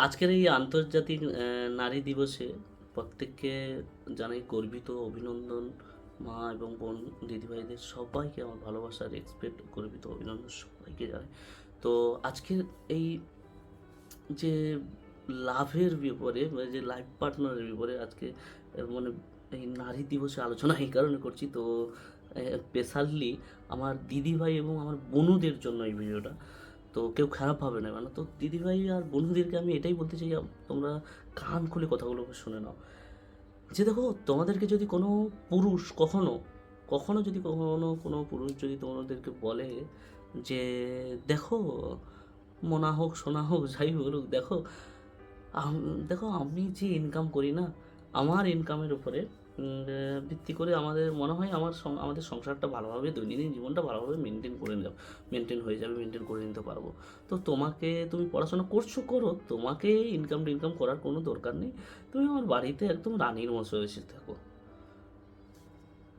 আজকের এই আন্তর্জাতিক নারী দিবসে প্রত্যেককে জানাই গর্বিত অভিনন্দন। মা এবং বোন দিদিভাইদের সবাইকে আমার ভালোবাসা, রেসপেক্ট, গর্বিত অভিনন্দন সবাইকে জানাই। তো আজকের এই যে লাভের ব্যাপারে মানে যে লাইফ পার্টনারের ব্যাপারে আজকে মানে এই নারী দিবসে আলোচনা এই কারণে করছি। তো স্পেশালি আমার দিদিভাই এবং আমার বোনদের জন্য এই ভিডিওটা। তো কেউ খারাপ ভাবে না, মানে তো দিদিভাই আর বন্ধুদেরকে আমি এটাই বলতে চাই, তোমরা কান খুলে কথাগুলো শুনে নাও। যে দেখো, তোমাদেরকে যদি কোনো পুরুষ কখনো কখনো যদি কখনো কোনো পুরুষ যদি তোমাদেরকে বলে যে দেখো, মোনা হোক সোনা হোক যাই বলুক, দেখো দেখো আমি যে ইনকাম করি না, আমার ইনকামের উপরে ভিত্তি করে আমাদের মনে হয় আমাদের সংসারটা ভালোভাবে, দৈনন্দিন জীবনটা ভালোভাবে মেনটেন হয়ে যাবে, মেনটেন করে নিতে পারবো। তো তুমি পড়াশোনা করছো, করো, তোমাকে ইনকাম করার কোনো দরকার নেই। তুমি আমার বাড়িতে একদম রানীর মতো এসে থাকো।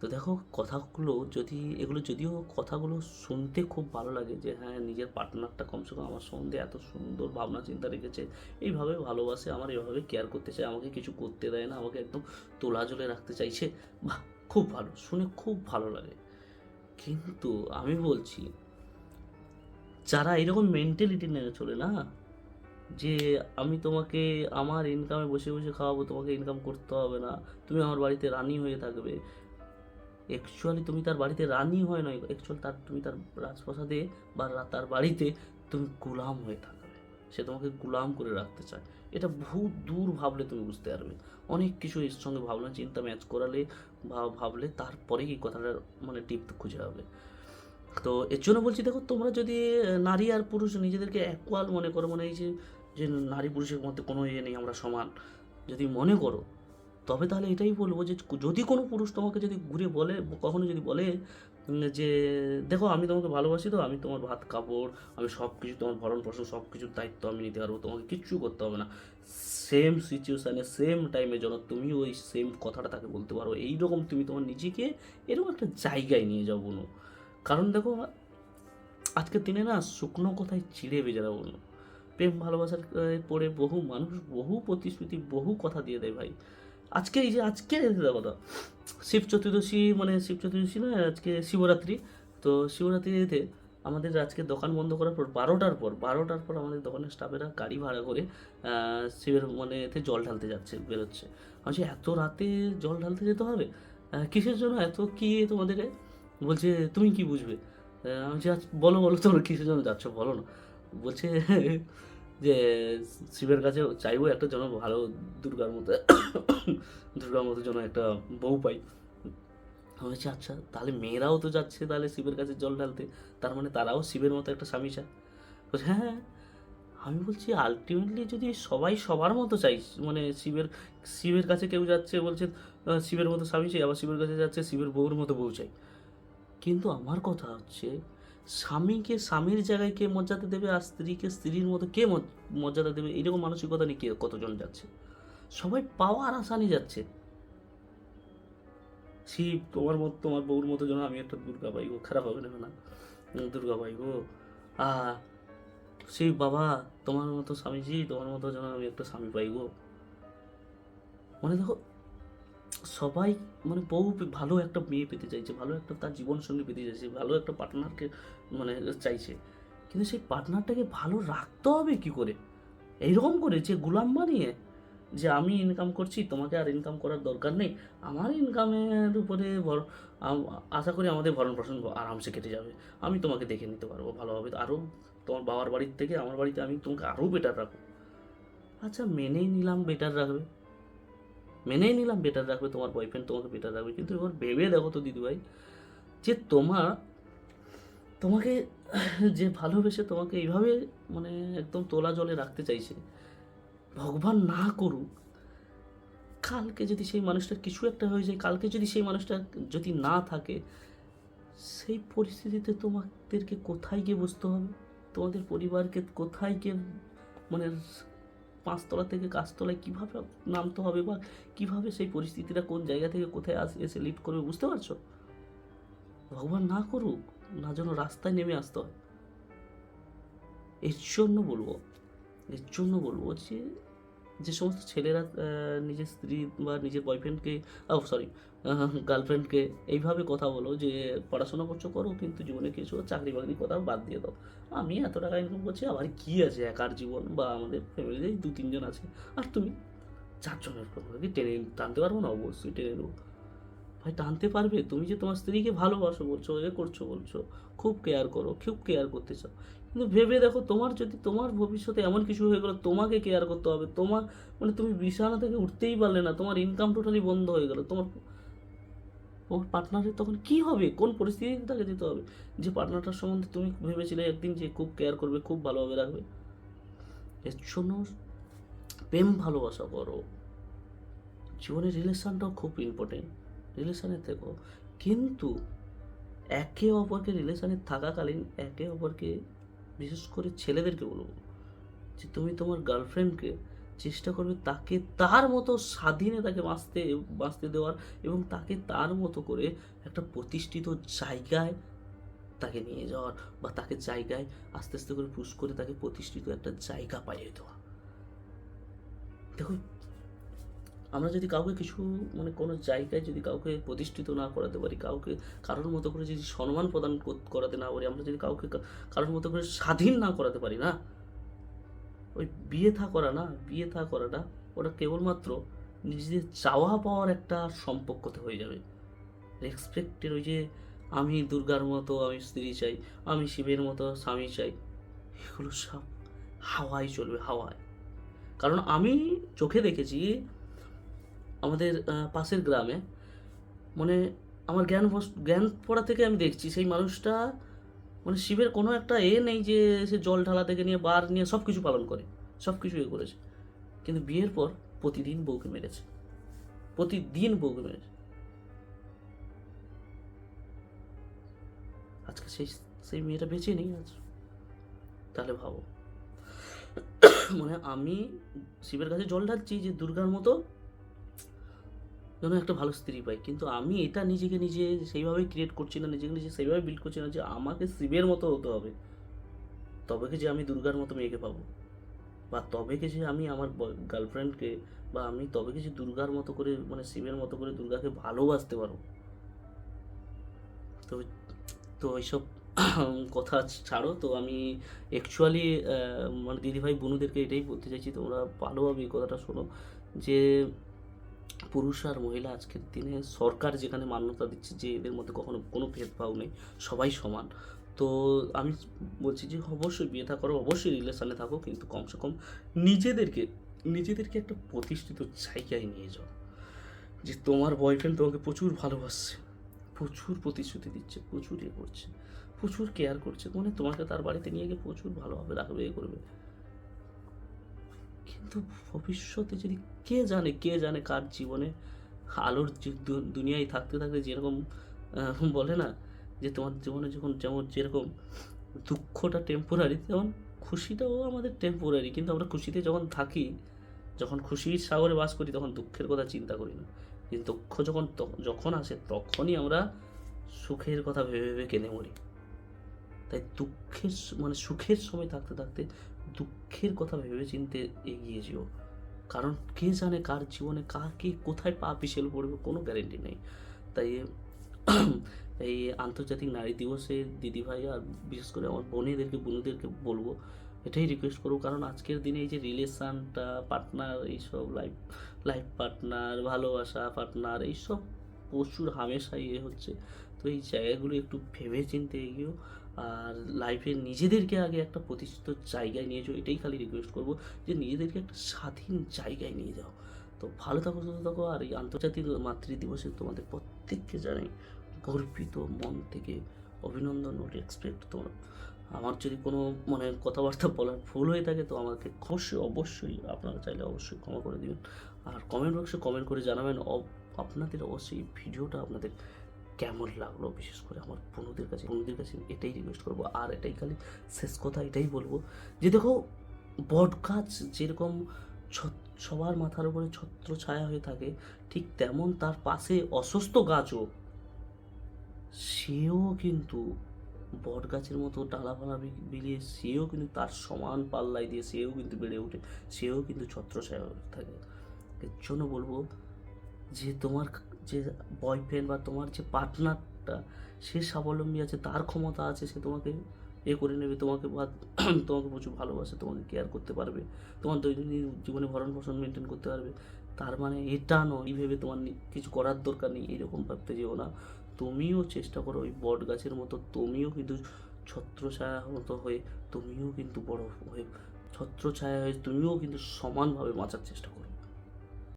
তো দেখো, যদিও কথাগুলো শুনতে খুব ভালো লাগে, যে হ্যাঁ, নিজের পার্টনারটা কমসে কম আমার সম্বন্ধে এত সুন্দর ভাবনা চিন্তা রেখেছে, এইভাবে ভালোবাসে, আমার এভাবে কেয়ার করতে চায়, আমাকে কিছু করতে দেয় না, আমাকে একদম তোলা জলে রাখতে চাইছে, বাহ, খুব ভালো, শুনে খুব ভালো লাগে। কিন্তু আমি বলছি, যারা এরকম মেন্টালিটি নিয়ে চলে না, যে আমি তোমাকে আমার ইনকামে বসে বসে খাওয়াবো, তোমাকে ইনকাম করতে হবে না, তুমি আমার বাড়িতে রানী হয়ে থাকবে। অ্যাকচুয়ালি তুমি তার বাড়িতে রানী হয় নয়, তুমি তার রাজপ্রাসাদে বা তার বাড়িতে তুমি গোলাম হয়ে থাকবে। সে তোমাকে গোলাম করে রাখতে চায়। এটা বহু দূর ভাবলে তুমি বুঝতে পারবে। অনেক কিছু এর সঙ্গে ভাবনা চিন্তা ম্যাচ করালে বা ভাবলে তারপরেই এই কথাটার মানে টিপ খুঁজে হবে। তো এর জন্য বলছি, দেখো, তোমরা যদি নারী আর পুরুষ নিজেদেরকে অ্যাকুয়াল মনে করো, মানে এই যে যে নারী পুরুষের মধ্যে কোনো ইয়ে নেই, আমরা সমান যদি মনে করো, তবে তাহলে এটাই বলবো যে যদি কোনো পুরুষ তোমাকে যদি ঘুরে বলে, কখনো যদি বলে যে দেখো, আমি তোমাকে ভালোবাসি, তো আমি তোমার ভাত কাপড়, আমি সব কিছু, তোমার ভরণ পোষণ সব কিছুর দায়িত্ব আমি নিতে পারবো, তোমাকে কিচ্ছু করতে হবে না, সেম সিচুয়েশানে সেম টাইমে যেন তুমি ওই সেম কথাটা তাকে বলতে পারো, এইরকম তুমি তোমার নিজেকে এরকম একটা জায়গায় নিয়ে যাও বোনো। কারণ দেখো, আজকের দিনে না শুকনো কথায় চিড়ে বেজে যাবো বলো। প্রেম ভালোবাসার পড়ে বহু মানুষ বহু প্রতিশ্রুতি বহু কথা দিয়ে দেয় ভাই। আজকে কথা, শিব চতুর্দশী না, আজকে শিবরাত্রি। তো শিবরাত্রিতে আমাদের আজকে দোকান বন্ধ করার পর বারোটার পর আমাদের দোকানের স্টাফেরা গাড়ি ভাড়া করে শিবের মানে এতে জল ঢালতে বেরোচ্ছে। আমি বলছি, এত রাতে জল ঢালতে যেতে হবে? কিসের জন্য এত কি তোমাদের? বলছে, তুমি কি বুঝবে? আমি বলছি, আচ্ছা বলো বলো, তোমরা কিসের জন্য যাচ্ছ বলো না। বলছে যে শিবের কাছে চাইবো একটা যেন ভালো দুর্গার মতো দুর্গার মতো যেন একটা বউ পাই। আমি বলছি, আচ্ছা তাহলে মেয়েরাও তো যাচ্ছে তাহলে শিবের কাছে জল ঢালতে, তার মানে তারাও শিবের মতো একটা স্বামী চায়? বলছে, হ্যাঁ হ্যাঁ। আমি বলছি, আলটিমেটলি যদি সবাই সবার মতো চাই, মানে শিবের কাছে কেউ যাচ্ছে বলছে শিবের মতো স্বামী চাই, আবার শিবের কাছে যাচ্ছে শিবের বউর মতো বউ চাই। কিন্তু আমার কথা হচ্ছে, স্বামীকে স্বামীর জায়গায় কে মর্যাদা দেবে, আর স্ত্রীকে স্ত্রীর মতো কে মর্যাদা দেবে, এরকম মানসিকতা নিয়ে কে কতজন যাচ্ছে? সবাই পাওয়ার আশা নিয়ে যাচ্ছে। শিব, তোমার বউর মতো যেন আমি একটা দুর্গা পাই গো, খারাপ হবে না না? দুর্গা পাই গো। আ শিব বাবা, তোমার মতো স্বামীজি, তোমার মতো যেন আমি একটা স্বামী পাই গো। মানে দেখো, সবাই মানে ভালো একটা মেয়ে পেতে চাইছে, ভালো একটা তার জীবনসঙ্গী পেতে চাইছে, ভালো একটা পার্টনারকে মানে চাইছে। কিন্তু সেই পার্টনারটাকে ভালো রাখতে হবে কি করে? এইরকম করে যে গোলাম বানিয়ে, যে আমি ইনকাম করছি, তোমাকে আর ইনকাম করার দরকার নেই, আমার ইনকামের উপরে আশা করি আমাদের ভরণ পোষণ আরামসে কেটে যাবে, আমি তোমাকে দেখে নিতে পারবো ভালোভাবে, আরও তোমার বাবার বাড়ির থেকে আমার বাড়িতে আমি তোমাকে আরও বেটার রাখবো। আচ্ছা, মেনেই নিলাম বেটার রাখবে, তোমার বয়ফ্রেন্ড তোমাকে বেটার রাখবে, কিন্তু এবার ভেবে দেখো তো দিদিভাই, যে তোমাকে যে ভালোবেসে তোমাকে এইভাবে মানে একদম তোলা জলে রাখতে চাইছে, ভগবান না করুক, কালকে যদি সেই মানুষটার কিছু একটা হয়ে যায়, কালকে যদি সেই মানুষটা যদি না থাকে, সেই পরিস্থিতিতে তোমাদেরকে কোথায় গিয়ে বসতে হবে? তোমাদের পরিবারকে কোথায় গিয়ে মানে পাঁচতলা থেকে গাছতলায় কীভাবে নামতে হবে, বা কীভাবে সেই পরিস্থিতিটা কোন জায়গা থেকে কোথায় এসে লিড করবে, বুঝতে পারছো? ভগবান না করুক, না যেন রাস্তায় নেমে আসতে হয়। এর জন্য বলবো এর জন্য বলবো যে সমস্ত ছেলেরা নিজের স্ত্রী বা নিজের বয়ফ্রেন্ডকে, সরি, গার্লফ্রেন্ডকে এইভাবে কথা বলো যে পড়াশোনা করছো করো, কিন্তু জীবনে কিছু চাকরি বাকরি কথা বাদ দিয়ে দাও। আমি এত টাকা ইনকাম করছি, আবার কি আছে, একার জীবন, বা আমাদের ফ্যামিলিতে 2-3 জন আছে, আর তুমি 4 জনের কথা কি টেনে টানতে পারবো না? অবশ্যই টেনে নেবো। ভাই টানতে পারবে? তুমি যে তোমার স্ত্রীকে ভালোবাসো বলছো, করছো বলছো, খুব কেয়ার করো, খুব কেয়ার করতে চাও, কিন্তু ভেবে দেখো তোমার যদি তোমার ভবিষ্যতে এমন কিছু হয়ে গেলো, তোমাকে কেয়ার করতে হবে, তোমার মানে তুমি বিছানা থেকে উঠতেই পারলে না, তোমার ইনকাম টোটালি বন্ধ হয়ে গেল, তোমার পার্টনারের তখন কি হবে? কোন পরিস্থিতিতে তাকে দিতে হবে? যে পার্টনারটার সম্বন্ধে তুমি ভেবেছিলে একদিন যে খুব কেয়ার করবে, খুব ভালোভাবে রাখবে। এর জন্য প্রেম ভালোবাসা করো। জীবনের রিলেশনটাও খুব ইম্পর্টেন্ট, রিলেশনে থেকো, কিন্তু একে অপরকে রিলেশনে থাকাকালীন একে অপরকে, বিশেষ করে ছেলেদেরকে বলবো, যে তুমি তোমার গার্লফ্রেন্ডকে চেষ্টা করবে তাকে তার মতো স্বাধীনে তাকে বাঁচতে দেওয়ার, এবং তাকে তার মতো করে একটা প্রতিষ্ঠিত জায়গায় তাকে নিয়ে যাওয়ার, বা তাকে জায়গায় আস্তে আস্তে করে পুশ করে তাকে প্রতিষ্ঠিত একটা জায়গা পাইয়ে দেওয়া। দেখো, আমরা যদি কাউকে কিছু মানে কোনো জায়গায় যদি কাউকে প্রতিষ্ঠিত না করাতে পারি, কাউকে কারোর মতো করে যদি সম্মান প্রদান করাতে না পারি, আমরা যদি কাউকে কারোর মতো করে স্বাধীন না করাতে পারি না, ওই বিয়ে থা করাটা ওটা কেবলমাত্র নিজেদের চাওয়া পাওয়ার একটা সম্পর্কতে হয়ে যাবে। রেসপেক্টের ওই যে আমি দুর্গার মতো আমি স্ত্রী চাই, আমি শিবের মতো স্বামী চাই, এগুলো সব হাওয়ায় চলবে, হাওয়ায়। কারণ আমি চোখে দেখেছি আমাদের পাশের গ্রামে, মানে আমার জ্ঞান পড়া থেকে আমি দেখছি সেই মানুষটা মানে শিবের কোনো একটা নেই যে সে জল ঢালা থেকে নিয়ে বার নিয়ে সব কিছু পালন করে, সব কিছু করেছে, কিন্তু বিয়ের পর প্রতিদিন বউকে মেরেছে, প্রতিদিন বউকে মেরেছে। আজকে সেই সেই মেয়েটা বেঁচে নেই আজ। তাহলে ভাবো, মানে আমি শিবের কাছে জল ঢালছি যে দুর্গার মতো যেন একটা ভালো স্ত্রী পাই, কিন্তু আমি এটা নিজেকে নিজে সেইভাবে ক্রিয়েট করছি না, নিজেকে নিজে সেইভাবে বিল্ড করছি না যে আমাকে শিবের মতো হতে হবে, তবে কি যে আমি দুর্গার মতো মেয়েকে পাবো, বা তবে কি যে আমি আমার গার্লফ্রেন্ডকে, বা আমি তবে কি যে দুর্গার মতো করে মানে শিবের মতো করে দুর্গাকে ভালোবাসতে পারবো। তো তো এইসব কথা ছাড়ো তো, আমি অ্যাকচুয়ালি মানে দিদিভাই বোনদেরকে এটাই বলতে চাইছি, তোমরা ভালোভাবে এই কথাটা শোনো, যে পুরুষ আর মহিলা আজকের দিনে সরকার যেখানে মান্যতা দিচ্ছে যে এদের মধ্যে কখনো কোনো ভেদভাব নেই, সবাই সমান, তো আমি বলছি যে অবশ্যই বিয়ে থা করো, অবশ্যই রিলেশনে থাকো, কিন্তু কমসে কম নিজেদেরকে নিজেদেরকে একটা প্রতিষ্ঠিত জায়গায় নিয়ে যাও, যে তোমার বয়ফ্রেন্ড তোমাকে প্রচুর ভালোবাসছে, প্রচুর প্রতিশ্রুতি দিচ্ছে, প্রচুর করছে, প্রচুর কেয়ার করছে, মানে তোমাকে তার বাড়িতে নিয়ে গিয়ে প্রচুর ভালোভাবে রাখবে, করবে, কিন্তু ভবিষ্যতে যদি কে জানে কার জীবনে আলোর দুনিয়ায় থাকতে থাকতে যেরকম বলে না যে তোমার জীবনে যেরকম দুঃখটা টেম্পোরারি, তেমন খুশিটাও আমাদের টেম্পোরারি, কিন্তু আমরা খুশিতে যখন থাকি, যখন খুশির সাগরে বাস করি, তখন দুঃখের কথা চিন্তা করি না, কিন্তু দুঃখ যখন আসে তখনই আমরা সুখের কথা ভেবে ভেবে কেঁদে মরি। তাই মানে সুখের সময় থাকতে থাকতে দুঃখের কথা ভেবে চিনতে এগিয়ে যেও, কারণ কে জানে কার জীবনে কাকে কোথায় পা পিছলে পড়বে, কোনো গ্যারেন্টি নেই। তাই এই আন্তর্জাতিক নারী দিবসে দিদিভাই আর বিশেষ করে আমার বোনেদেরকে বলবো, এটাই রিকোয়েস্ট করবো, কারণ আজকের দিনে এই যে রিলেশানটা, পার্টনার, এইসব লাইফ পার্টনার, ভালোবাসা পার্টনার, এইসব প্রচুর হামেশাই হচ্ছে। তো এই জায়গাগুলো একটু ভেবে চিনতে এগিয়েও, আর লাইফে নিজেদেরকে আগে একটা প্রতিষ্ঠিত জায়গায় নিয়ে যাও, এটাই খালি রিকোয়েস্ট করবো, যে নিজেদেরকে একটা স্বাধীন জায়গায় নিয়ে যাও। তো ভালো থাকো, সুস্থ থাকো, আর এই আন্তর্জাতিক মাতৃ দিবসে তোমাদের প্রত্যেককে জানাই গর্বিত মন থেকে অভিনন্দন ও রেসপেক্ট। তোমরা আমার যদি কোনো মানে কথাবার্তা বলার ভুল হয়ে থাকে তো আমাকে অবশ্যই আপনারা চাইলে অবশ্যই ক্ষমা করে দিবেন, আর কমেন্ট বক্সে কমেন্ট করে জানাবেন আপনাদের অবশ্যই ভিডিওটা আপনাদের কেমন লাগলো। বিশেষ করে আমার বন্ধুদের কাছে এটাই রিকোয়েস্ট করবো, আর এটাই খালি শেষ কথা এটাই বলবো, যে দেখো, বট গাছ যেরকম সবার মাথার উপরে ছত্র ছায়া হয়ে থাকে, ঠিক তেমন তার পাশে অসুস্থ গাছও, সেও কিন্তু বট গাছের মতো ডালাপালা বিলিয়ে সেও কিন্তু তার সমান পাল্লায় দিয়ে সেও কিন্তু বেড়ে ওঠে, সেও কিন্তু ছত্রছায়া হয়ে থাকে। এর জন্য বলবো যে তোমার যে বয়ফ্রেন্ড বা তোমার যে পার্টনারটা, সে স্বাবলম্বী আছে, তার ক্ষমতা আছে, সে তোমাকে করে নেবে, তোমাকে বা তোমাকে প্রচুর ভালোবাসে, তোমাকে কেয়ার করতে পারবে, তোমার দৈনন্দিন জীবনে ভরণ পোষণ মেনটেন করতে পারবে, তার মানে এটা নয় এই ভেবে তোমার কিছু করার দরকার নেই, এরকম ভাবতে যেও না। তুমিও চেষ্টা করো ওই বট গাছের মতো, তুমিও কিন্তু ছত্রছায়া মতো হয়ে, তুমিও কিন্তু বড় হয়ে ছত্রছায়া হয়ে তুমিও কিন্তু সমানভাবে বাঁচার চেষ্টা করো।